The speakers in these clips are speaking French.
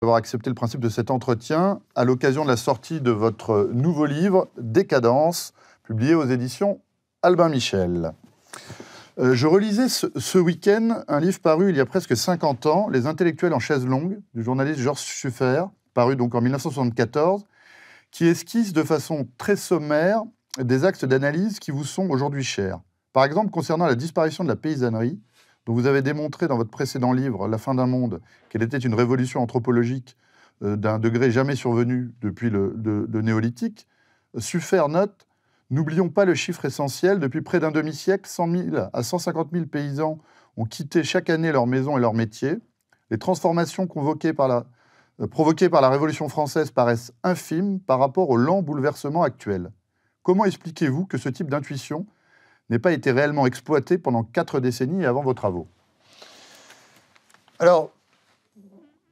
D'avoir accepté le principe de cet entretien à l'occasion de la sortie de votre nouveau livre, Décadence, publié aux éditions Albin Michel. Je relisais ce week-end un livre paru il y a presque 50 ans, Les intellectuels en chaise longue, du journaliste Georges Schuffer, paru donc en 1974, qui esquisse de façon très sommaire des axes d'analyse qui vous sont aujourd'hui chers. Par exemple, concernant la disparition de la paysannerie, dont vous avez démontré dans votre précédent livre, La fin d'un monde, qu'elle était une révolution anthropologique d'un degré jamais survenu depuis le néolithique, Schuffer note « N'oublions pas le chiffre essentiel, depuis près d'un demi-siècle, 100 000 à 150 000 paysans ont quitté chaque année leur maison et leur métier. Les transformations provoquées par la Révolution française paraissent infimes par rapport au lent bouleversement actuel. Comment expliquez-vous que ce type d'intuition n'ait pas été réellement exploité pendant 4 décennies avant vos travaux ?» Alors,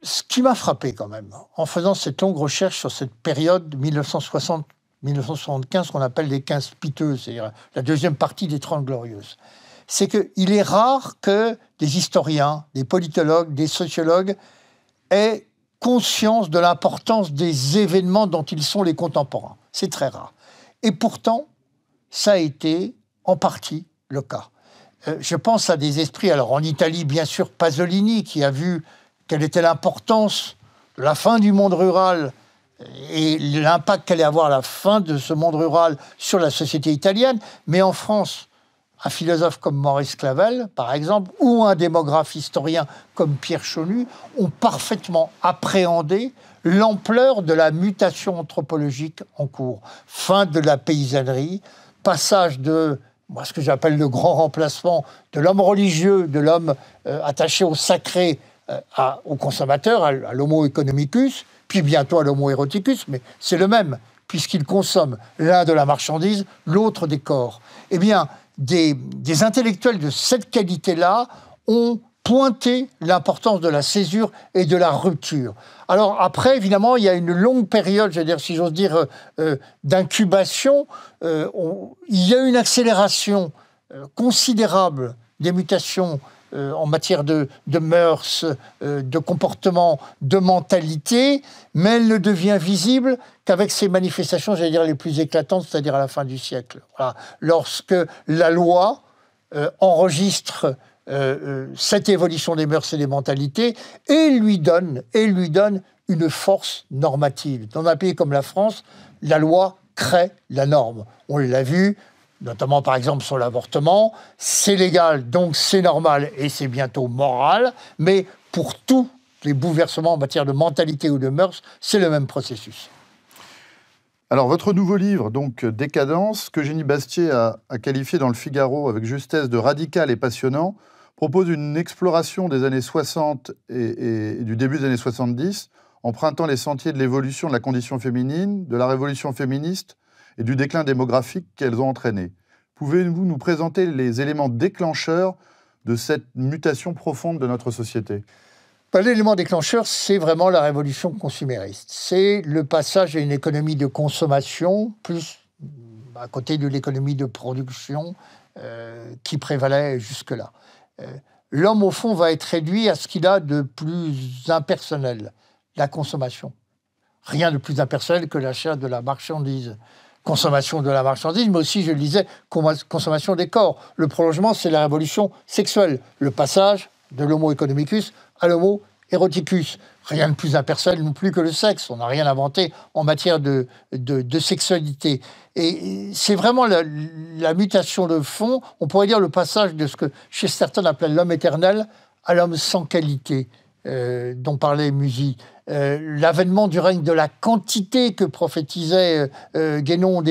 ce qui m'a frappé quand même, en faisant cette longue recherche sur cette période 1960-1975, qu'on appelle les 15 piteuses, c'est-à-dire la deuxième partie des 30 glorieuses, c'est qu'il est rare que des historiens, des politologues, des sociologues aient conscience de l'importance des événements dont ils sont les contemporains. C'est très rare. Et pourtant, ça a été en partie le cas. Je pense à des esprits, alors en Italie, bien sûr, Pasolini, qui a vu quelle était l'importance de la fin du monde rural et l'impact qu'allait avoir la fin de ce monde rural sur la société italienne. Mais en France, un philosophe comme Maurice Clavel, par exemple, ou un démographe historien comme Pierre Chaunu, ont parfaitement appréhendé l'ampleur de la mutation anthropologique en cours. Fin de la paysannerie, passage de ce que j'appelle le grand remplacement de l'homme religieux, de l'homme attaché au sacré, au consommateur, à l'homo economicus, puis bientôt à l'homo eroticus, mais c'est le même, puisqu'il consomme l'un de la marchandise, l'autre des corps. Eh bien, des intellectuels de cette qualité-là ont pointé l'importance de la césure et de la rupture. Alors après, évidemment, il y a une longue période, si j'ose dire, d'incubation. Il y a une accélération considérable des mutations en matière de mœurs, de comportement, de mentalité, mais elle ne devient visible qu'avec ces manifestations, les plus éclatantes, c'est-à-dire à la fin du siècle. Voilà. Lorsque la loi enregistre cette évolution des mœurs et des mentalités et lui donne une force normative. Dans un pays comme la France, la loi crée la norme. On l'a vu, notamment par exemple sur l'avortement, c'est légal, donc c'est normal et c'est bientôt moral, mais pour tous les bouleversements en matière de mentalité ou de mœurs, c'est le même processus. Alors, votre nouveau livre, donc Décadence, qu'Eugénie Bastier a qualifié dans Le Figaro avec justesse de radical et passionnant, propose une exploration des années 60 et du début des années 70, empruntant les sentiers de l'évolution de la condition féminine, de la révolution féministe et du déclin démographique qu'elles ont entraîné. Pouvez-vous nous présenter les éléments déclencheurs de cette mutation profonde de notre société ? L'élément déclencheur, c'est vraiment la révolution consumériste. C'est le passage à une économie de consommation, plus à côté de l'économie de production qui prévalait jusque-là. L'homme, au fond, va être réduit à ce qu'il a de plus impersonnel, la consommation. Rien de plus impersonnel que l'achat de la marchandise. Consommation de la marchandise, mais aussi, je le disais, consommation des corps. Le prolongement, c'est la révolution sexuelle. Le passage de l'homo economicus à l'homo eroticus. Rien de plus impersonnel non plus que le sexe. On n'a rien inventé en matière de sexualité. Et c'est vraiment la mutation de fond. On pourrait dire le passage de ce que Chesterton appelait l'homme éternel à l'homme sans qualité, dont parlait Musy. L'avènement du règne de la quantité que prophétisait Guénon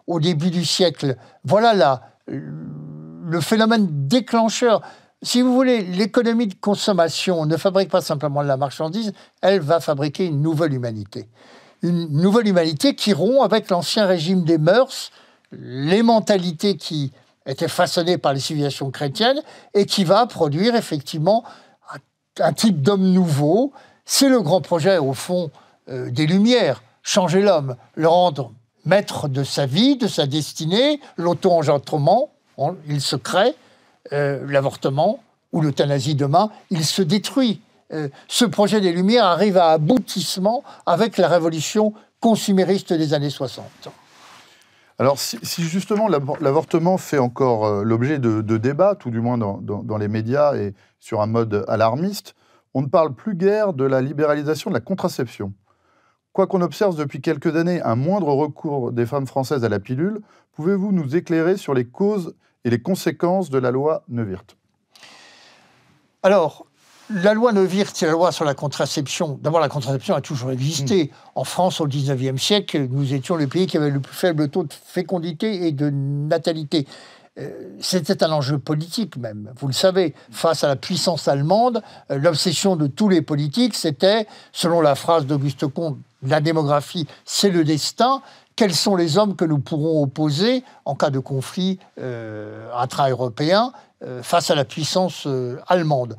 au début du siècle. Voilà le phénomène déclencheur. Si vous voulez, l'économie de consommation ne fabrique pas simplement de la marchandise, elle va fabriquer une nouvelle humanité. Une nouvelle humanité qui rompt avec l'ancien régime des mœurs, les mentalités qui étaient façonnées par les civilisations chrétiennes et qui va produire effectivement un type d'homme nouveau. C'est le grand projet, au fond, des Lumières. Changer l'homme, le rendre maître de sa vie, de sa destinée, l'auto-engendrement, il se crée, l'avortement ou l'euthanasie demain, il se détruit. ce projet des Lumières arrive à aboutissement avec la révolution consumériste des années 60. Alors, si justement l'avortement fait encore l'objet de débats, tout du moins dans les médias et sur un mode alarmiste, on ne parle plus guère de la libéralisation de la contraception. Quoi qu'on observe depuis quelques années un moindre recours des femmes françaises à la pilule, pouvez-vous nous éclairer sur les causes et les conséquences de la loi Neuwirth ? Alors, la loi Neuwirth, c'est la loi sur la contraception. D'abord, la contraception a toujours existé. En France, au XIXe siècle, nous étions le pays qui avait le plus faible taux de fécondité et de natalité. C'était un enjeu politique même, vous le savez. Face à la puissance allemande, l'obsession de tous les politiques, c'était, selon la phrase d'Auguste Comte, la démographie, c'est le destin. Quels sont les hommes que nous pourrons opposer en cas de conflit intra-européen face à la puissance allemande?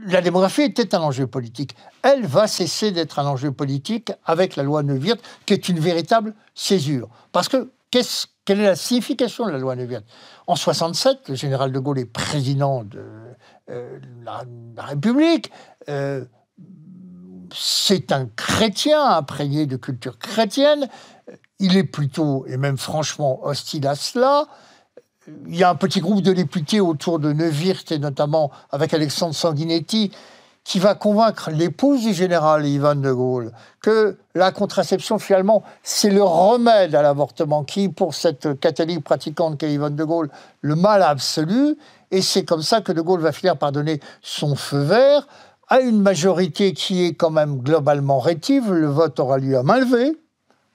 La démographie était un enjeu politique. Elle va cesser d'être un enjeu politique avec la loi Neuwirth, qui est une véritable césure. Parce que, quelle est la signification de la loi Neuwirth ? En 1967, le général de Gaulle est président de la République. C'est un chrétien imprégné de culture chrétienne. Il est plutôt, et même franchement, hostile à cela. Il y a un petit groupe de députés autour de Neuwirth, et notamment avec Alexandre Sanguinetti, qui va convaincre l'épouse du général Yvonne de Gaulle que la contraception, finalement, c'est le remède à l'avortement, qui, pour cette catholique pratiquante qu'est Yvonne de Gaulle, le mal absolu. Et c'est comme ça que de Gaulle va finir par donner son feu vert à une majorité qui est quand même globalement rétive. Le vote aura lieu à main levée,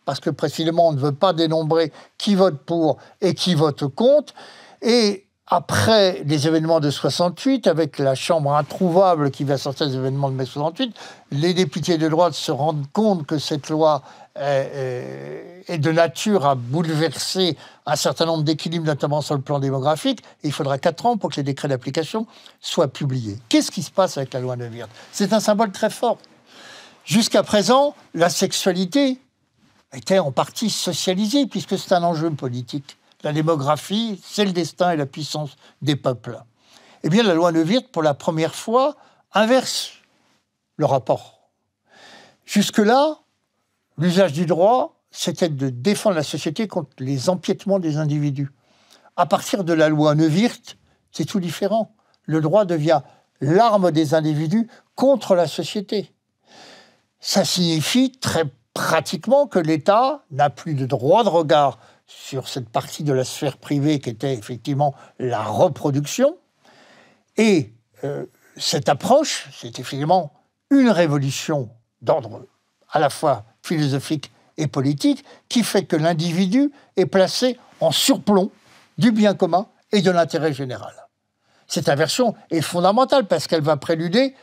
parce que précisément, on ne veut pas dénombrer qui vote pour et qui vote contre. Et après les événements de 68, avec la Chambre introuvable qui va sortir des événements de mai 68, les députés de droite se rendent compte que cette loi est de nature à bouleverser un certain nombre d'équilibres, notamment sur le plan démographique. Et il faudra 4 ans pour que les décrets d'application soient publiés. Qu'est-ce qui se passe avec la loi Neuwirth ? C'est un symbole très fort. Jusqu'à présent, la sexualité était en partie socialisée, puisque c'est un enjeu politique. La démographie, c'est le destin et la puissance des peuples. Eh bien, la loi Neuwirth, pour la première fois, inverse le rapport. Jusque-là, l'usage du droit, c'était de défendre la société contre les empiétements des individus. À partir de la loi Neuwirth, c'est tout différent. Le droit devient l'arme des individus contre la société. Ça signifie très pratiquement que l'État n'a plus de droit de regard sur cette partie de la sphère privée qui était effectivement la reproduction. Et cette approche, c'est effectivement une révolution d'ordre à la fois philosophique et politique qui fait que l'individu est placé en surplomb du bien commun et de l'intérêt général. Cette inversion est fondamentale parce qu'elle va préluder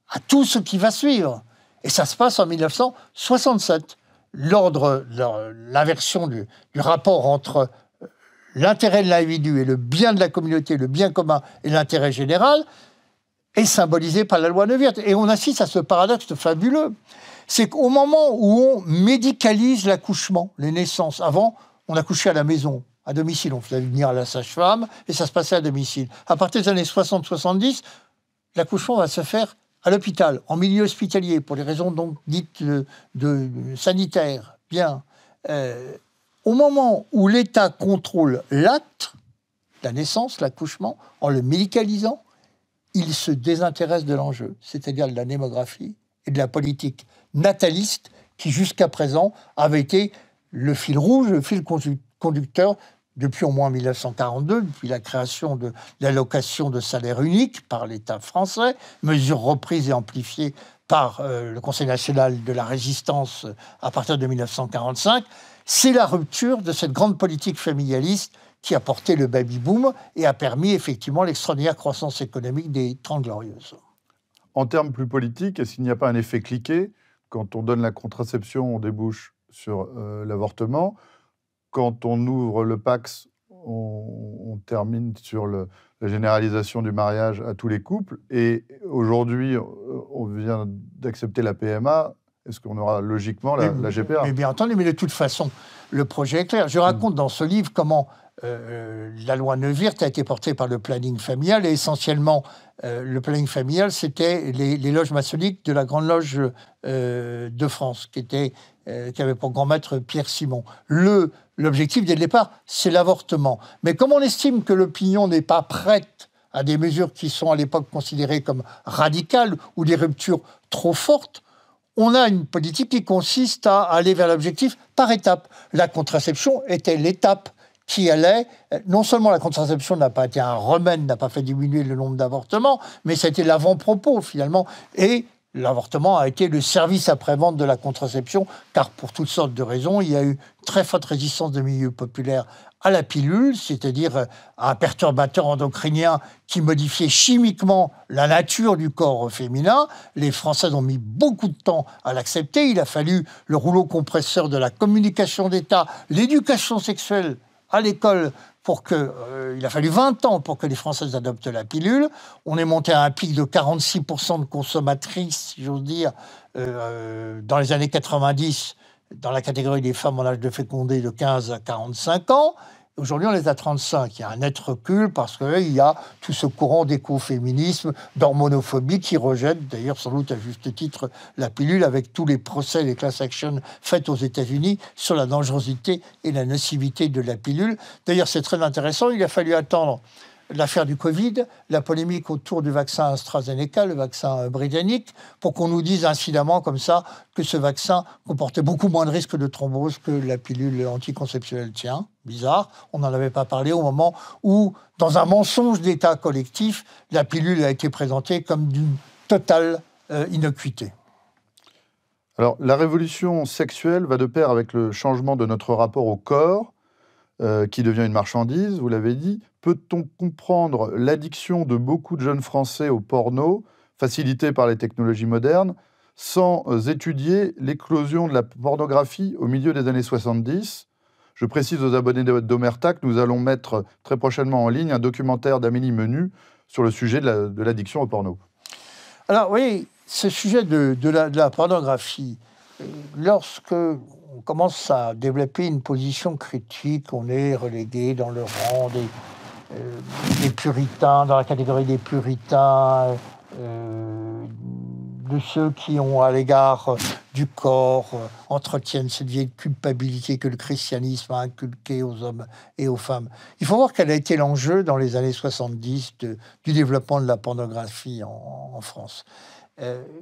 à tout ce qui va suivre. Et ça se passe en 1967. L'inversion du rapport entre l'intérêt de l'individu et le bien de la communauté, le bien commun et l'intérêt général, est symbolisé par la loi Neuwirth. Et on assiste à ce paradoxe fabuleux. C'est qu'au moment où on médicalise l'accouchement, les naissances, avant, on accouchait à la maison, à domicile. On faisait venir à la sage-femme et ça se passait à domicile. À partir des années 60-70, l'accouchement va se faire à l'hôpital, en milieu hospitalier, pour les raisons donc dites de sanitaires. Bien. Au moment où l'État contrôle l'acte, la naissance, l'accouchement, en le médicalisant, il se désintéresse de l'enjeu, c'est-à-dire de la démographie et de la politique nataliste qui, jusqu'à présent, avait été le fil rouge, le fil conducteur depuis au moins 1942, depuis la création de l'allocation de salaire unique par l'État français, mesure reprise et amplifiée par le Conseil national de la résistance à partir de 1945, c'est la rupture de cette grande politique familialiste qui a porté le baby-boom et a permis effectivement l'extraordinaire croissance économique des 30 Glorieuses. En termes plus politiques, est-ce qu'il n'y a pas un effet cliquet ? Quand on donne la contraception, on débouche sur l'avortement. Quand on ouvre le Pacs, on termine sur la généralisation du mariage à tous les couples. Et aujourd'hui, on vient d'accepter la PMA. est-ce qu'on aura logiquement la GPA? Mais bien entendu, mais de toute façon, le projet est clair. Je raconte dans ce livre comment la loi Neuwirth a été portée par le planning familial, et essentiellement, le planning familial, c'était les loges maçonniques de la Grande Loge de France, qui avait pour grand maître Pierre Simon. L'objectif, dès le départ, c'est l'avortement. Mais comme on estime que l'opinion n'est pas prête à des mesures qui sont à l'époque considérées comme radicales ou des ruptures trop fortes, on a une politique qui consiste à aller vers l'objectif par étapes. La contraception était l'étape qui allait... Non seulement la contraception n'a pas été un remède, n'a pas fait diminuer le nombre d'avortements, mais c'était l'avant-propos, finalement. Et l'avortement a été le service après-vente de la contraception, car pour toutes sortes de raisons, il y a eu très forte résistance des milieux populaires à la pilule, c'est-à-dire à un perturbateur endocrinien qui modifiait chimiquement la nature du corps féminin. Les Françaises ont mis beaucoup de temps à l'accepter. Il a fallu le rouleau compresseur de la communication d'État, l'éducation sexuelle à l'école, il a fallu 20 ans pour que les Françaises adoptent la pilule. On est monté à un pic de 46% de consommatrices, si j'ose dire, dans les années 90, dans la catégorie des femmes en âge de féconder de 15 à 45 ans. Aujourd'hui, on est à 35. Il y a un net recul parce qu'il y a tout ce courant d'écoféminisme, d'hormonophobie qui rejette, d'ailleurs sans doute à juste titre, la pilule, avec tous les procès, les class actions faits aux États-Unis sur la dangerosité et la nocivité de la pilule. D'ailleurs, c'est très intéressant. Il a fallu attendre l'affaire du Covid, la polémique autour du vaccin AstraZeneca, le vaccin britannique, pour qu'on nous dise incidemment comme ça que ce vaccin comportait beaucoup moins de risques de thrombose que la pilule anticonceptionnelle. Tiens, bizarre, on n'en avait pas parlé au moment où, dans un mensonge d'État collectif, la pilule a été présentée comme d'une totale innocuité. Alors, la révolution sexuelle va de pair avec le changement de notre rapport au corps, qui devient une marchandise, vous l'avez dit. Peut-on comprendre l'addiction de beaucoup de jeunes Français au porno, facilitée par les technologies modernes, sans étudier l'éclosion de la pornographie au milieu des années 70 ? Je précise aux abonnés d'Omerta que nous allons mettre très prochainement en ligne un documentaire d'Amélie Menu sur le sujet de l'addiction au porno. Alors oui, ce sujet de la pornographie, lorsque on commence à développer une position critique, on est relégué dans le rang des puritains, dans la catégorie des puritains, de ceux qui ont à l'égard du corps, entretiennent cette vieille culpabilité que le christianisme a inculquée aux hommes et aux femmes. Il faut voir quel a été l'enjeu dans les années 70 du développement de la pornographie en France.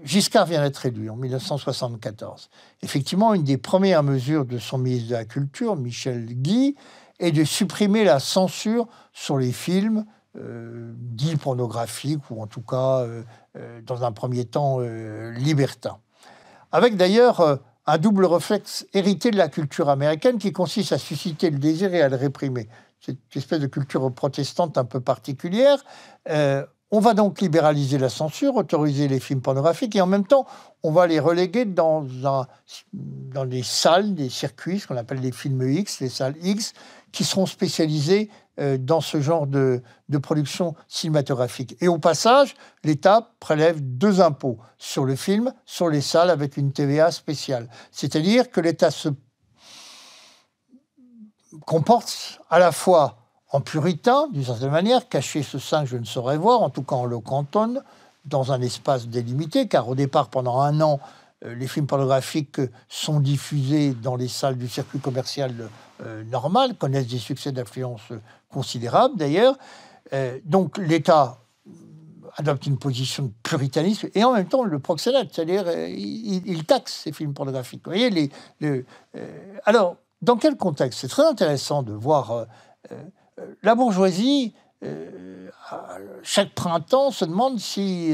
Giscard vient d'être élu en 1974. Effectivement, une des premières mesures de son ministre de la Culture, Michel Guy, est de supprimer la censure sur les films dits pornographiques, ou en tout cas, dans un premier temps, libertins. Avec d'ailleurs un double réflexe hérité de la culture américaine qui consiste à susciter le désir et à le réprimer. Cette espèce de culture protestante un peu particulière. On va donc libéraliser la censure, autoriser les films pornographiques, et en même temps, on va les reléguer dans des salles, des circuits, ce qu'on appelle les films X, les salles X, qui seront spécialisées dans ce genre de production cinématographique. Et au passage, l'État prélève 2 impôts, sur le film, sur les salles, avec une TVA spéciale. C'est-à-dire que l'État se comporte à la fois en puritain, d'une certaine manière, cacher ce sein que je ne saurais voir, en tout cas on le cantonne dans un espace délimité, car au départ, pendant 1 an, les films pornographiques sont diffusés dans les salles du circuit commercial normal, connaissent des succès d'affluence considérables d'ailleurs. Donc l'État adopte une position de puritanisme et en même temps le proxénète, c'est-à-dire il taxe ces films pornographiques. Vous voyez, alors, dans quel contexte ? C'est très intéressant de voir... la bourgeoisie, chaque printemps, se demande si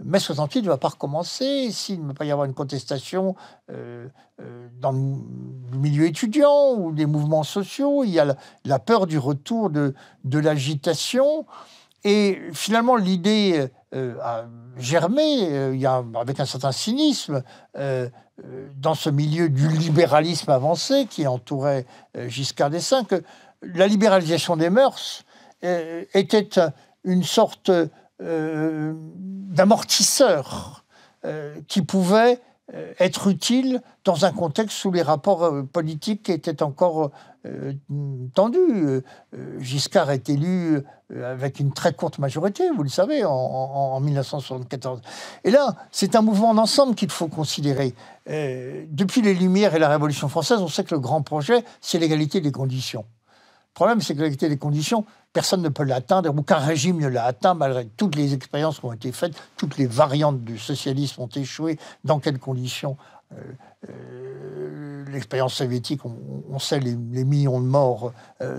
mai 68 ne va pas recommencer, s'il ne va pas y avoir une contestation dans le milieu étudiant ou des mouvements sociaux. Il y a la peur du retour de l'agitation. Et finalement, l'idée a germé, avec un certain cynisme, dans ce milieu du libéralisme avancé qui entourait Giscard d'Estaing, que la libéralisation des mœurs était une sorte d'amortisseur qui pouvait être utile dans un contexte où les rapports politiques étaient encore tendus. Giscard est élu avec une très courte majorité, vous le savez, en 1974. Et là, c'est un mouvement d'ensemble qu'il faut considérer. Depuis les Lumières et la Révolution française, on sait que le grand projet, c'est l'égalité des conditions. Le problème, c'est que l'égalité des conditions, personne ne peut l'atteindre, aucun régime ne l'a atteint, malgré toutes les expériences qui ont été faites, toutes les variantes du socialisme ont échoué. Dans quelles conditions l'expérience soviétique, on sait les millions de morts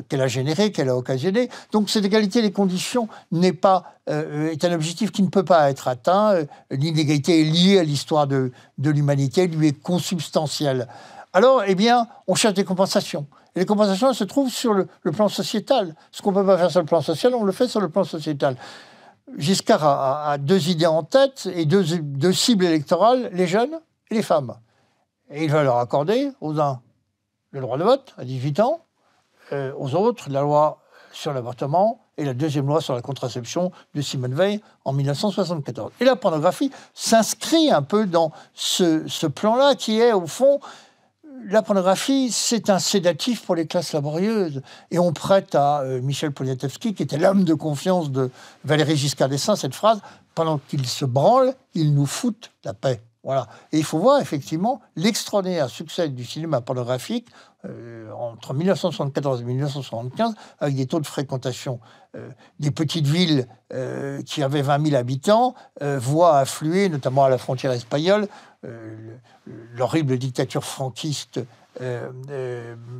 qu'elle a générés, qu'elle a occasionnés. Donc cette égalité des conditions est un objectif qui ne peut pas être atteint. L'inégalité est liée à l'histoire de l'humanité, elle lui est consubstantielle. Alors, eh bien, on cherche des compensations. Et les compensations, elles se trouvent sur le plan sociétal. Ce qu'on ne peut pas faire sur le plan social, on le fait sur le plan sociétal. Giscard a deux idées en tête et deux cibles électorales, les jeunes et les femmes. Et il va leur accorder, aux uns, le droit de vote à 18 ans, aux autres, la loi sur l'avortement et la deuxième loi sur la contraception de Simone Veil en 1974. Et la pornographie s'inscrit un peu dans ce plan-là qui est, au fond, la pornographie, c'est un sédatif pour les classes laborieuses. Et on prête à Michel Poniatowski, qui était l'homme de confiance de Valéry Giscard d'Estaing, cette phrase « Pendant qu'ils se branlent, ils nous foutent la paix ». Voilà. Et il faut voir effectivement l'extraordinaire succès du cinéma pornographique entre 1974 et 1975, avec des taux de fréquentation des petites villes qui avaient 20 000 habitants, voient affluer, notamment à la frontière espagnole, l'horrible dictature franquiste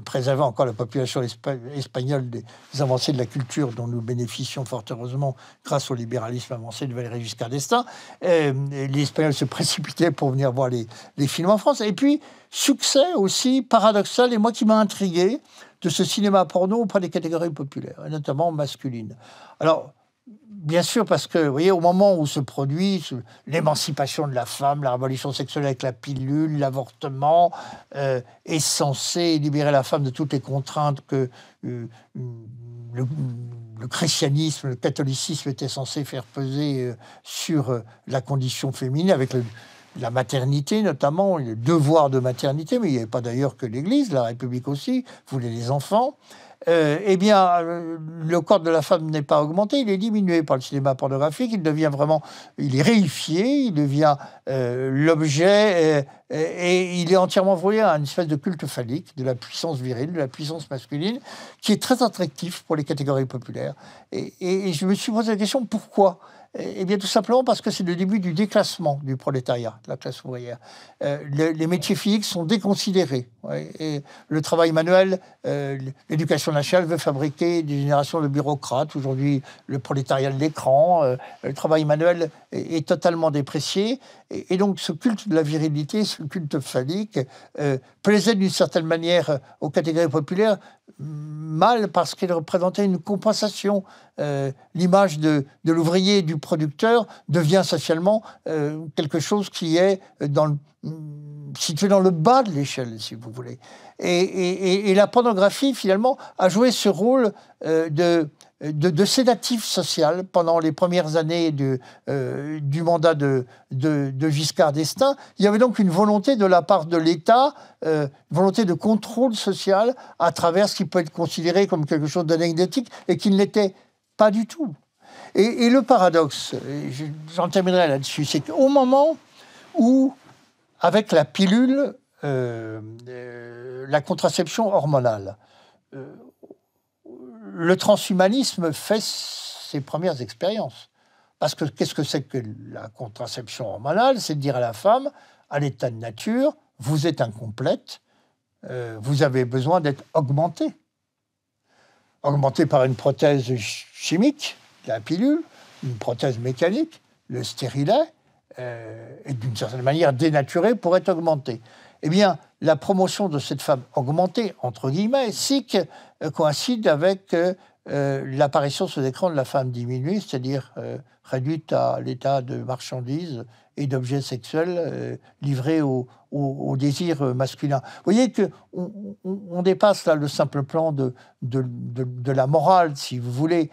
préservait encore la population espagnole des avancées de la culture dont nous bénéficions fort heureusement grâce au libéralisme avancé de Valéry Giscard d'Estaing. Les Espagnols se précipitaient pour venir voir les films en France. Et puis, succès aussi paradoxal, et moi qui m'a intrigué, de ce cinéma porno auprès des catégories populaires, et notamment masculines. Alors, bien sûr, parce que, vous voyez, au moment où se produit l'émancipation de la femme, la révolution sexuelle avec la pilule, l'avortement, est censé libérer la femme de toutes les contraintes que le christianisme, le catholicisme était censé faire peser sur la condition féminine, avec la maternité notamment, le devoir de maternité, mais il n'y avait pas d'ailleurs que l'Église, la République aussi, voulait les enfants. Eh bien, le corps de la femme n'est pas augmenté, il est diminué par le cinéma pornographique, il est réifié, il devient l'objet, et il est entièrement voué à une espèce de culte phallique, de la puissance virile, de la puissance masculine, qui est très attractif pour les catégories populaires. Et je me suis posé la question, pourquoi ? Eh bien, tout simplement parce que c'est le début du déclassement du prolétariat, de la classe ouvrière. Les métiers physiques sont déconsidérés. Ouais, et le travail manuel, l'éducation nationale veut fabriquer des générations de bureaucrates. Aujourd'hui, le prolétariat de l'écran, le travail manuel est totalement déprécié. Et donc, ce culte de la virilité, ce culte phallique, plaisait d'une certaine manière aux catégories populaires, mal parce qu'il représentait une compensation. L'image de l'ouvrier et du producteur devient socialement quelque chose qui est situé dans le bas de l'échelle, si vous voulez. Et la pornographie, finalement, a joué ce rôle de sédatif social pendant les premières années du mandat de Giscard d'Estaing. Il y avait donc une volonté de la part de l'État, une volonté de contrôle social à travers ce qui peut être considéré comme quelque chose d'anecdotique et qui ne l'était pas du tout. Et le paradoxe, j'en terminerai là-dessus, c'est qu'au moment où, avec la pilule, la contraception hormonale, le transhumanisme fait ses premières expériences. Parce que qu'est-ce que c'est que la contraception hormonale ? C'est de dire à la femme, à l'état de nature, vous êtes incomplète, vous avez besoin d'être augmentée. Augmentée par une prothèse chimique, la pilule, une prothèse mécanique, le stérilet, et d'une certaine manière dénaturée pour être augmentée. Eh bien, la promotion de cette femme augmentée, entre guillemets, SIC, coïncide avec l'apparition sur l'écran de la femme diminuée, c'est-à-dire réduite à l'état de marchandises et d'objets sexuels livrés au désir masculin. Vous voyez qu'on dépasse là le simple plan de la morale, si vous voulez.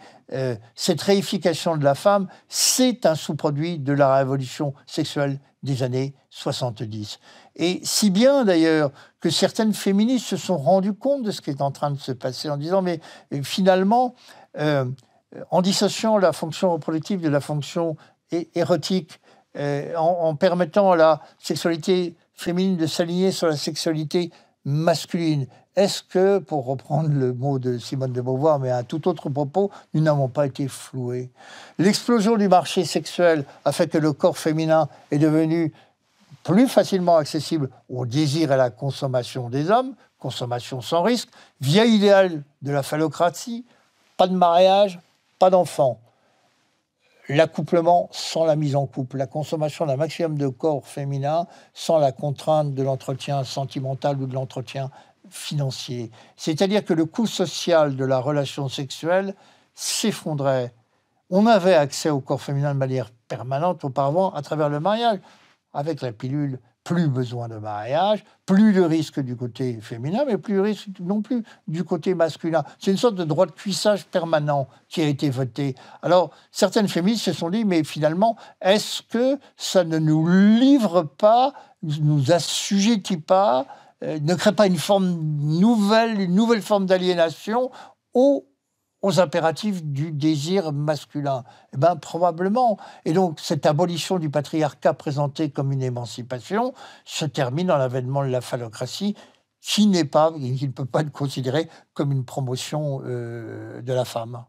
Cette réification de la femme, c'est un sous-produit de la révolution sexuelle des années 70. Et si bien d'ailleurs que certaines féministes se sont rendues compte de ce qui est en train de se passer en disant mais finalement, en dissociant la fonction reproductive de la fonction érotique, en permettant à la sexualité féminine de s'aligner sur la sexualité masculine, est-ce que, pour reprendre le mot de Simone de Beauvoir, mais à un tout autre propos, nous n'avons pas été floués? L'explosion du marché sexuel a fait que le corps féminin est devenu plus facilement accessible au désir et à la consommation des hommes, consommation sans risque, vieil idéal de la phallocratie, pas de mariage, pas d'enfants. L'accouplement sans la mise en couple, la consommation d'un maximum de corps féminin sans la contrainte de l'entretien sentimental ou de l'entretien financier. C'est-à-dire que le coût social de la relation sexuelle s'effondrait. On avait accès au corps féminin de manière permanente auparavant à travers le mariage. Avec la pilule, plus besoin de mariage, plus de risque du côté féminin, mais plus de risque non plus du côté masculin. C'est une sorte de droit de cuissage permanent qui a été voté. Alors, certaines féministes se sont dit, mais finalement, est-ce que ça ne nous livre pas, nous assujettit pas, ne crée pas une nouvelle forme d'aliénation aux impératifs du désir masculin? Eh bien, probablement. Et donc, cette abolition du patriarcat présentée comme une émancipation se termine dans l'avènement de la phallocratie, qui ne peut pas être considérée comme une promotion de la femme.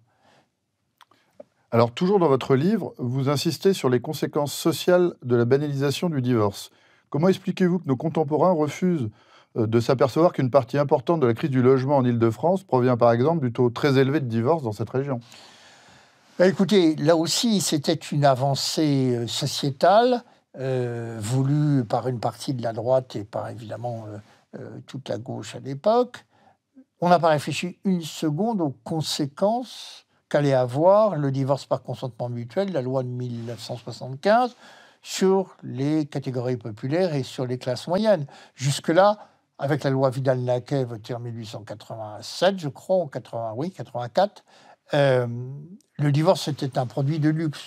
Alors, toujours dans votre livre, vous insistez sur les conséquences sociales de la banalisation du divorce. Comment expliquez-vous que nos contemporains refusent de s'apercevoir qu'une partie importante de la crise du logement en Île-de-France provient par exemple du taux très élevé de divorce dans cette région? Écoutez, là aussi, c'était une avancée sociétale voulue par une partie de la droite et par évidemment toute la gauche à l'époque. On n'a pas réfléchi une seconde aux conséquences qu'allait avoir le divorce par consentement mutuel, la loi de 1975, sur les catégories populaires et sur les classes moyennes. Jusque-là, avec la loi Vidal-Naquet votée en 1887, je crois, 84, le divorce était un produit de luxe.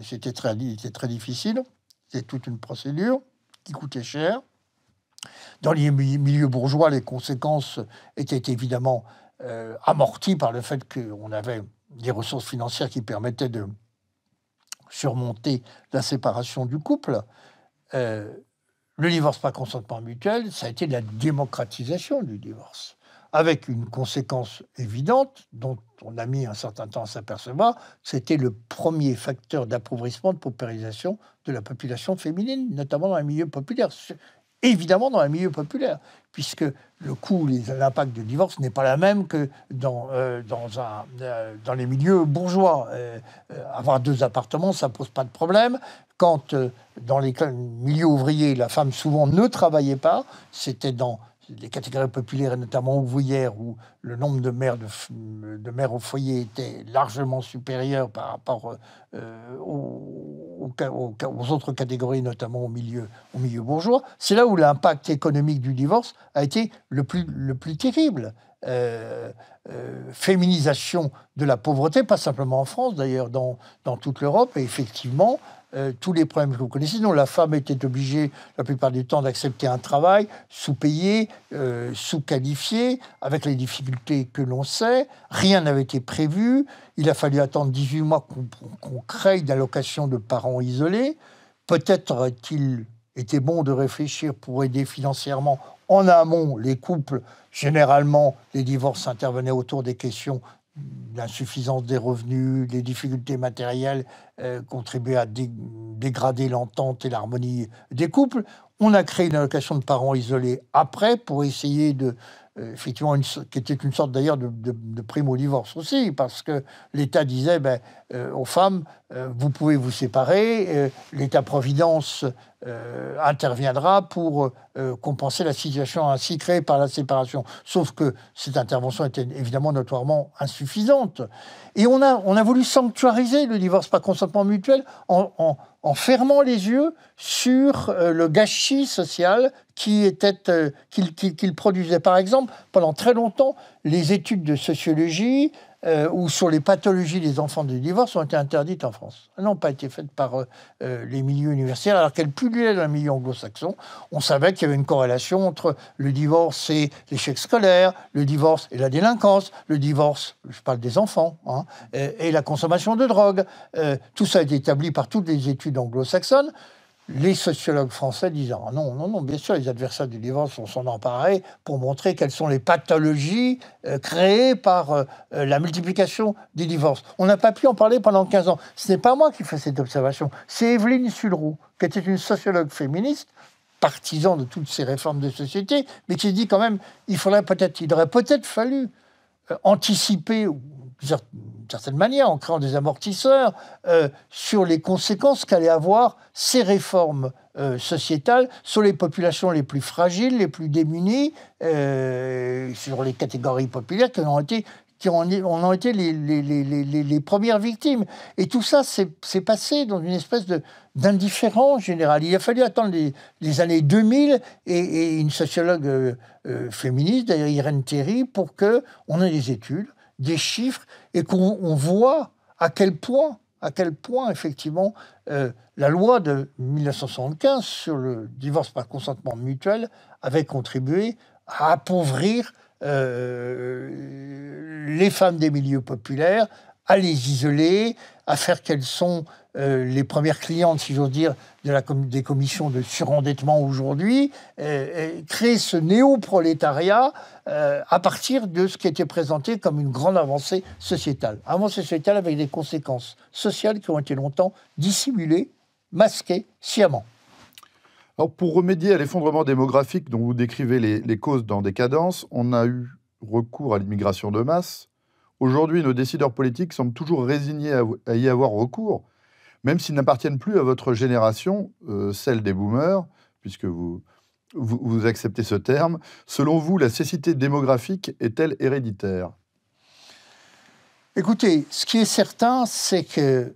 C'était très difficile, c'était toute une procédure qui coûtait cher. Dans les milieux bourgeois, les conséquences étaient évidemment amorties par le fait qu'on avait des ressources financières qui permettaient de surmonter la séparation du couple. Le divorce par consentement mutuel, ça a été la démocratisation du divorce, avec une conséquence évidente, dont on a mis un certain temps à s'apercevoir, c'était le premier facteur d'appauvrissement, de paupérisation de la population féminine, notamment dans les milieux populaires. Évidemment dans les milieux populaires, puisque le coût, l'impact du divorce n'est pas la même que dans les milieux bourgeois. Avoir 2 appartements, ça ne pose pas de problème. Quand dans les milieux ouvriers, la femme souvent ne travaillait pas, c'était dans les catégories populaires et notamment ouvrières où le nombre de mères au foyer était largement supérieur par rapport aux autres catégories, notamment au milieu bourgeois. C'est là où l'impact économique du divorce a été le plus terrible. Féminisation de la pauvreté, pas simplement en France, d'ailleurs dans toute l'Europe, et effectivement, tous les problèmes que vous connaissez, dont la femme était obligée, la plupart du temps, d'accepter un travail sous-payé, sous-qualifié, avec les difficultés que l'on sait. Rien n'avait été prévu. Il a fallu attendre 18 mois qu'on crée une allocation de parents isolés. Peut-être aurait-il été bon de réfléchir pour aider financièrement en amont les couples. Généralement, les divorces intervenaient autour des questions l'insuffisance des revenus, les difficultés matérielles contribuaient à dégrader l'entente et l'harmonie des couples. On a créé une allocation de parents isolés après pour essayer de... effectivement, qui était une sorte d'ailleurs de prime au divorce aussi, parce que l'État disait aux femmes, vous pouvez vous séparer, l'État-providence interviendra pour compenser la situation ainsi créée par la séparation. Sauf que cette intervention était évidemment notoirement insuffisante. Et on a voulu sanctuariser le divorce par consentement mutuel en fermant les yeux sur le gâchis social qu'il produisait. Par exemple, pendant très longtemps, les études de sociologie ou sur les pathologies des enfants du divorce ont été interdites en France. Elles n'ont pas été faites par les milieux universitaires, alors qu'elles pullulaient dans le milieu anglo-saxon. On savait qu'il y avait une corrélation entre le divorce et l'échec scolaire, le divorce et la délinquance, le divorce, je parle des enfants, et la consommation de drogue. Tout ça a été établi par toutes les études anglo-saxonnes. Les sociologues français disent « Non, bien sûr, les adversaires du divorce vont s'en emparer pour montrer quelles sont les pathologies créées par la multiplication des divorces. » On n'a pas pu en parler pendant 15 ans. Ce n'est pas moi qui fais cette observation, c'est Évelyne Sulleroux, qui était une sociologue féministe, partisan de toutes ces réformes de société, mais qui dit quand même il aurait peut-être fallu anticiper, d'une certaine manière, en créant des amortisseurs, sur les conséquences qu'allaient avoir ces réformes sociétales sur les populations les plus fragiles, les plus démunies, sur les catégories populaires qui en ont été les premières victimes. Et tout ça s'est passé dans une espèce d'indifférence générale. Il a fallu attendre les années 2000 et une sociologue féministe, d'ailleurs Irène Théry, pour qu'on ait des études, des chiffres, et qu'on voit à quel point effectivement, la loi de 1975 sur le divorce par consentement mutuel avait contribué à appauvrir les femmes des milieux populaires, à les isoler, à faire qu'elles sont les premières clientes, si j'ose dire, des commissions de surendettement aujourd'hui, créer ce néo-prolétariat à partir de ce qui était présenté comme une grande avancée sociétale. Avancée sociétale avec des conséquences sociales qui ont été longtemps dissimulées, masquées, sciemment. Alors, pour remédier à l'effondrement démographique dont vous décrivez les causes dans Décadence, on a eu recours à l'immigration de masse. Aujourd'hui, nos décideurs politiques semblent toujours résignés à y avoir recours, même s'ils n'appartiennent plus à votre génération, celle des boomers, puisque vous acceptez ce terme. Selon vous, la cécité démographique est-elle héréditaire ? Écoutez, ce qui est certain, c'est que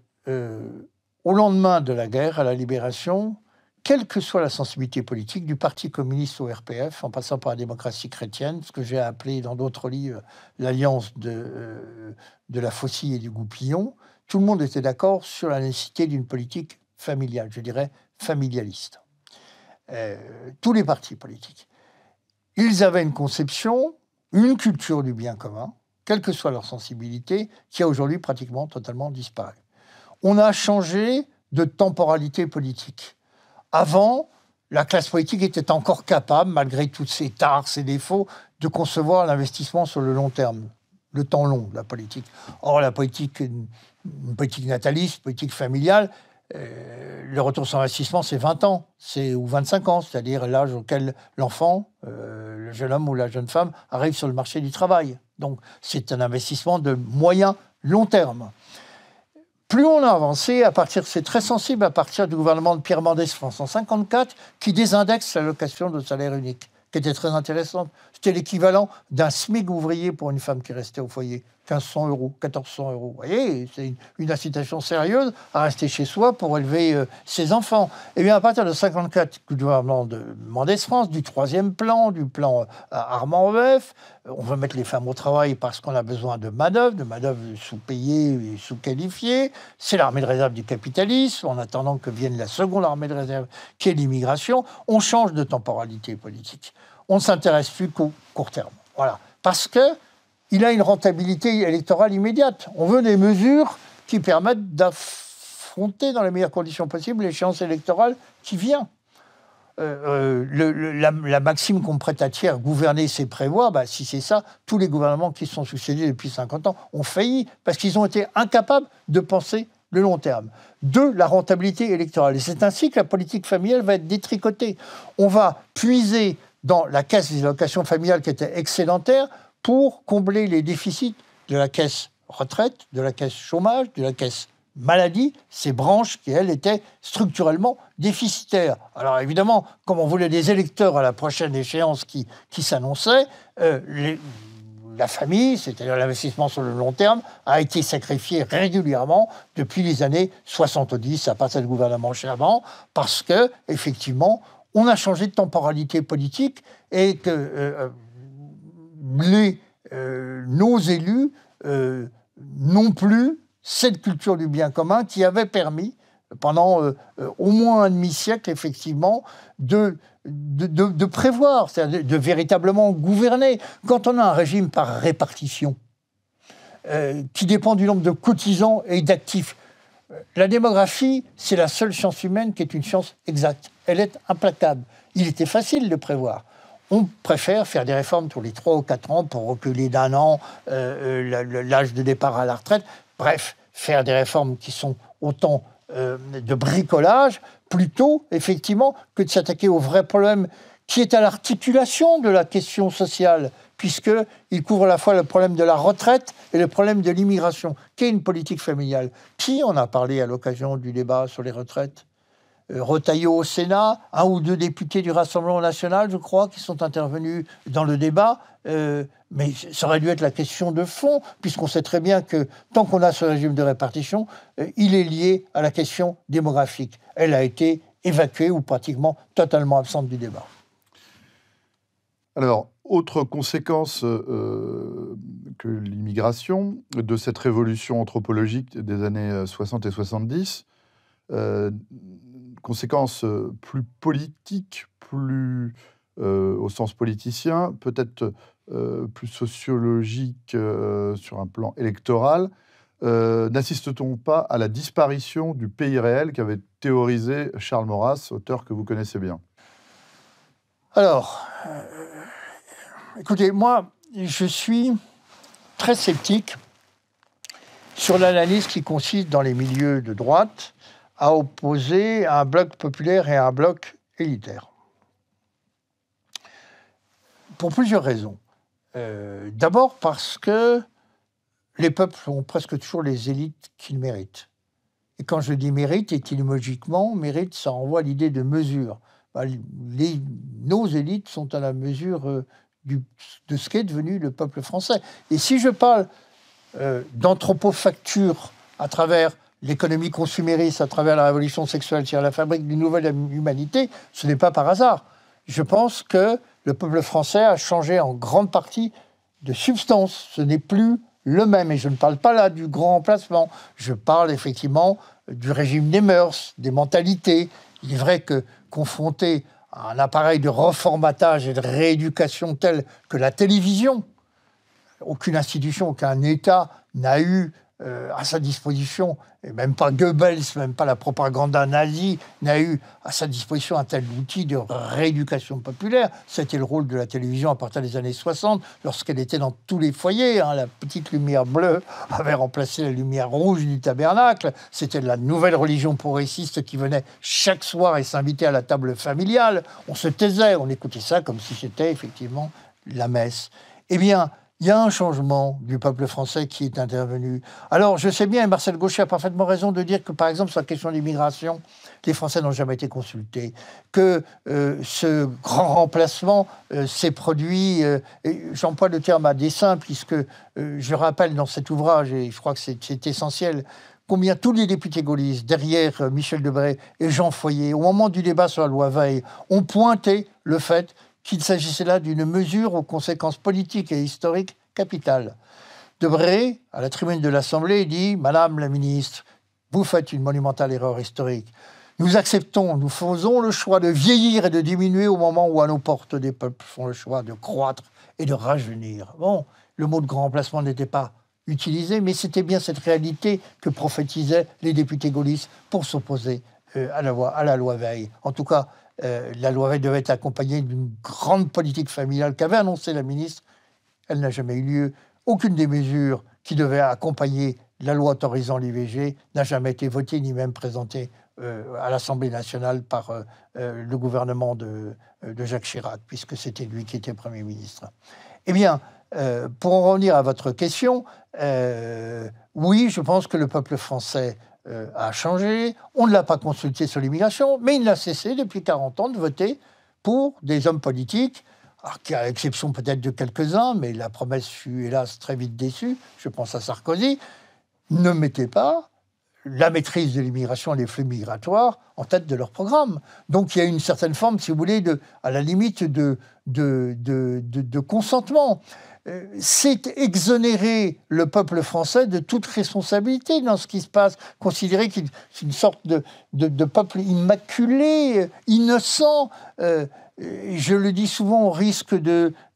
au lendemain de la guerre, à la libération, quelle que soit la sensibilité politique, du Parti communiste au RPF, en passant par la démocratie chrétienne, ce que j'ai appelé dans d'autres livres l'alliance de la faucille et du goupillon, tout le monde était d'accord sur la nécessité d'une politique familiale, je dirais familialiste. Tous les partis politiques. Ils avaient une conception, une culture du bien commun, quelle que soit leur sensibilité, qui a aujourd'hui pratiquement totalement disparu. On a changé de temporalité politique. Avant, la classe politique était encore capable, malgré tous ses tares, ses défauts, de concevoir l'investissement sur le long terme, le temps long de la politique. Or, la politique, une politique nataliste, politique familiale, le retour sur investissement, c'est 20 ans, ou 25 ans, c'est-à-dire l'âge auquel l'enfant, le jeune homme ou la jeune femme, arrive sur le marché du travail. Donc, c'est un investissement de moyen, long terme. Plus on a avancé, c'est très sensible à partir du gouvernement de Pierre Mendès France en 1954, qui désindexe l'allocation de salaire unique, qui était très intéressante. C'était l'équivalent d'un SMIC ouvrier pour une femme qui restait au foyer. 1500 euros, 1400 euros. Vous voyez, c'est une incitation sérieuse à rester chez soi pour élever ses enfants. Et bien, à partir de 1954, du gouvernement de Mendès France, du troisième plan, du plan Armand Rueff, on veut mettre les femmes au travail parce qu'on a besoin de main-d'œuvre sous-payée et sous-qualifiée. C'est l'armée de réserve du capitalisme, en attendant que vienne la seconde armée de réserve, qui est l'immigration. On change de temporalité politique. On ne s'intéresse plus qu'au court terme. Voilà. Parce qu'il a une rentabilité électorale immédiate. On veut des mesures qui permettent d'affronter dans les meilleures conditions possibles l'échéance électorale qui vient. La maxime qu'on prête à tiers, gouverner c'est prévoir, si c'est ça, tous les gouvernements qui se sont succédés depuis 50 ans ont failli parce qu'ils ont été incapables de penser le long terme. La rentabilité électorale. Et c'est ainsi que la politique familiale va être détricotée. On va puiser dans la caisse des allocations familiales qui était excédentaire pour combler les déficits de la caisse retraite, de la caisse chômage, de la caisse maladies, ces branches qui, elles, étaient structurellement déficitaires. Alors évidemment, comme on voulait des électeurs à la prochaine échéance qui s'annonçait, la famille, c'est-à-dire l'investissement sur le long terme, a été sacrifié régulièrement depuis les années 70, à partir du gouvernement Chevènement, parce que, effectivement, on a changé de temporalité politique et que nos élus n'ont plus cette culture du bien commun qui avait permis, pendant au moins un demi-siècle, effectivement, de prévoir, c'est-à-dire de véritablement gouverner. Quand on a un régime par répartition, qui dépend du nombre de cotisants et d'actifs, la démographie, c'est la seule science humaine qui est une science exacte. Elle est implacable. Il était facile de prévoir. On préfère faire des réformes tous les 3 ou 4 ans pour reculer d'1 an l'âge de départ à la retraite. Bref, faire des réformes qui sont autant de bricolage, plutôt, effectivement, que de s'attaquer au vrai problème qui est à l'articulation de la question sociale, puisqu'il couvre à la fois le problème de la retraite et le problème de l'immigration, qui est une politique familiale. Qui en a parlé à l'occasion du débat sur les retraites ? Retailleau au Sénat, 1 ou 2 députés du Rassemblement national, je crois, qui sont intervenus dans le débat. Mais ça aurait dû être la question de fond, puisqu'on sait très bien que tant qu'on a ce régime de répartition, il est lié à la question démographique. Elle a été évacuée ou pratiquement totalement absente du débat. Alors, autre conséquence que l'immigration de cette révolution anthropologique des années 60 et 70, conséquence plus politique, plus au sens politicien, peut-être plus sociologique sur un plan électoral. N'assiste-t-on pas à la disparition du pays réel qu'avait théorisé Charles Maurras, auteur que vous connaissez bien ? Alors, écoutez, moi, je suis très sceptique sur l'analyse qui consiste dans les milieux de droite à opposer un bloc populaire et un bloc élitaire. Pour plusieurs raisons. D'abord parce que les peuples ont presque toujours les élites qu'ils méritent. Et quand je dis mérite, étymologiquement, mérite, ça renvoie à l'idée de mesure. Nos élites sont à la mesure de ce qu'est devenu le peuple français. Et si je parle d'anthropofacture à travers l'économie consumériste, à travers la révolution sexuelle, c'est-à-dire la fabrique d'une nouvelle humanité, ce n'est pas par hasard. Je pense que le peuple français a changé en grande partie de substance. Ce n'est plus le même. Et je ne parle pas là du grand remplacement. Je parle effectivement du régime des mœurs, des mentalités. Il est vrai que confronté à un appareil de reformatage et de rééducation tel que la télévision, aucune institution, aucun État n'a eu à sa disposition, et même pas Goebbels, même pas la propagande nazie, n'a eu à sa disposition un tel outil de rééducation populaire. C'était le rôle de la télévision à partir des années 60, lorsqu'elle était dans tous les foyers. La petite lumière bleue avait remplacé la lumière rouge du tabernacle. C'était la nouvelle religion progressiste qui venait chaque soir et s'invitait à la table familiale. On se taisait, on écoutait ça comme si c'était effectivement la messe. Eh bien, il y a un changement du peuple français qui est intervenu. Alors, je sais bien, et Marcel Gauchet a parfaitement raison de dire que, par exemple, sur la question de l'immigration, les Français n'ont jamais été consultés, que ce grand remplacement s'est produit, et j'emploie le terme à dessein, puisque je rappelle dans cet ouvrage, et je crois que c'est essentiel, combien tous les députés gaullistes, derrière Michel Debré et Jean Foyer, au moment du débat sur la loi Veil, ont pointé le fait qu'il s'agissait là d'une mesure aux conséquences politiques et historiques capitales. Debré, à la tribune de l'Assemblée, dit « Madame la ministre, vous faites une monumentale erreur historique. Nous acceptons, nous faisons le choix de vieillir et de diminuer au moment où à nos portes des peuples font le choix de croître et de rajeunir. » Bon, le mot de grand remplacement n'était pas utilisé, mais c'était bien cette réalité que prophétisaient les députés gaullistes pour s'opposer à la loi Veil. En tout cas, la loi Veil devait être accompagnée d'une grande politique familiale qu'avait annoncée la ministre. Elle n'a jamais eu lieu. Aucune des mesures qui devaient accompagner la loi autorisant l'IVG n'a jamais été votée ni même présentée à l'Assemblée nationale par le gouvernement de Jacques Chirac, puisque c'était lui qui était Premier ministre. Eh bien, pour en revenir à votre question, oui, je pense que le peuple français a changé. On ne l'a pas consulté sur l'immigration, mais il n'a cessé depuis 40 ans de voter pour des hommes politiques, à l'exception peut-être de quelques-uns, mais la promesse fut hélas très vite déçue. Je pense à Sarkozy. Ne mettez pas la maîtrise de l'immigration et des flux migratoires en tête de leur programme. Donc il y a une certaine forme, si vous voulez, à la limite de consentement. C'est exonérer le peuple français de toute responsabilité dans ce qui se passe, considérer qu'il c'est une sorte de peuple immaculé, innocent. Je le dis souvent, au risque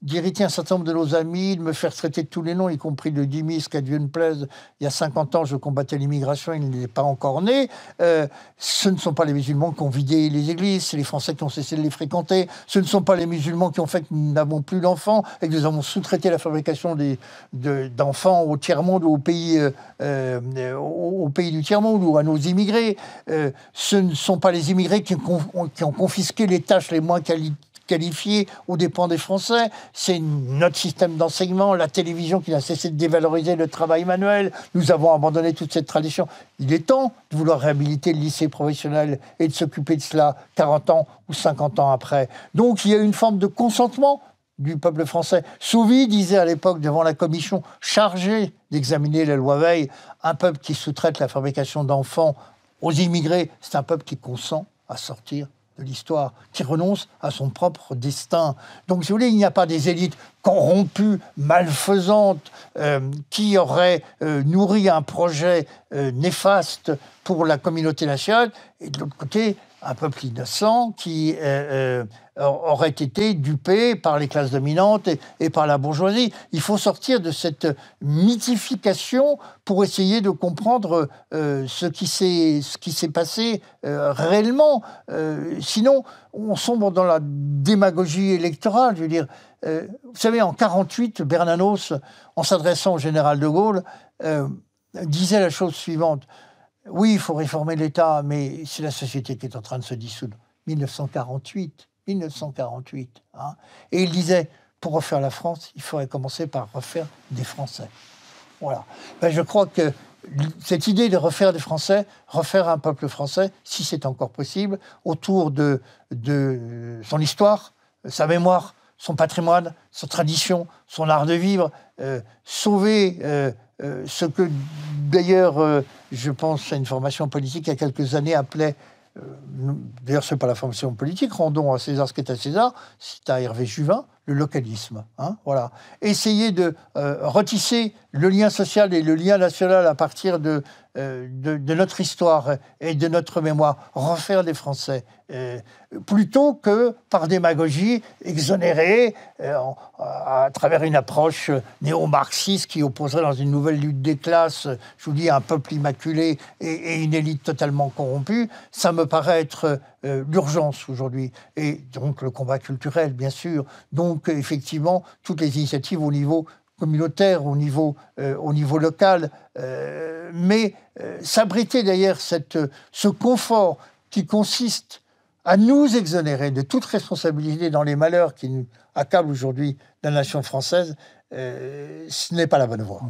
d'irriter un certain nombre de nos amis, de me faire traiter de tous les noms, y compris de Dimis, qu'à Dieu ne plaise. Il y a 50 ans, je combattais l'immigration, il n'est pas encore né. Ce ne sont pas les musulmans qui ont vidé les églises, c'est les Français qui ont cessé de les fréquenter. Ce ne sont pas les musulmans qui ont fait que nous n'avons plus d'enfants et que nous avons sous-traité la fabrication d'enfants au tiers-monde ou au pays du tiers-monde ou à nos immigrés. Ce ne sont pas les immigrés qui ont confisqué les tâches les moins qualifiés aux dépens des Français. C'est notre système d'enseignement, la télévision qui n'a cessé de dévaloriser le travail manuel. Nous avons abandonné toute cette tradition. Il est temps de vouloir réhabiliter le lycée professionnel et de s'occuper de cela 40 ans ou 50 ans après. Donc il y a une forme de consentement du peuple français. Sauvy disait à l'époque devant la commission chargée d'examiner la loi Veil, un peuple qui sous-traite la fabrication d'enfants aux immigrés, c'est un peuple qui consent à sortir de l'histoire, qui renonce à son propre destin. Donc, si vous voulez, il n'y a pas des élites corrompues, malfaisantes, qui auraient nourri un projet néfaste pour la communauté nationale, et de l'autre côté, un peuple innocent qui aurait été dupé par les classes dominantes et par la bourgeoisie. Il faut sortir de cette mythification pour essayer de comprendre ce qui s'est passé réellement. Sinon, on sombre dans la démagogie électorale. Je veux dire, vous savez, en 1948, Bernanos, en s'adressant au général de Gaulle, disait la chose suivante. Oui, il faut réformer l'État, mais c'est la société qui est en train de se dissoudre. 1948. Hein. Et il disait, pour refaire la France, il faudrait commencer par refaire des Français. Voilà. Ben, je crois que cette idée de refaire des Français, refaire un peuple français, si c'est encore possible, autour de son histoire, sa mémoire, son patrimoine, sa tradition, son art de vivre, sauver ce que, d'ailleurs, je pense à une formation politique il y a quelques années appelait, d'ailleurs ce n'est pas la formation politique, rendons à César ce qui est à César, c'est à Hervé Juvin, le localisme. Hein, voilà. Essayer de retisser le lien social et le lien national à partir de notre histoire et de notre mémoire, refaire des Français, plutôt que par démagogie exonérée à travers une approche néo-marxiste qui opposerait dans une nouvelle lutte des classes, je vous dis, un peuple immaculé et une élite totalement corrompue. Ça me paraît être l'urgence aujourd'hui. Et donc le combat culturel, bien sûr. Donc effectivement, toutes les initiatives au niveau communautaire, au niveau local, mais s'abriter derrière ce confort qui consiste à nous exonérer de toute responsabilité dans les malheurs qui nous accablent aujourd'hui la nation française, ce n'est pas la bonne voie.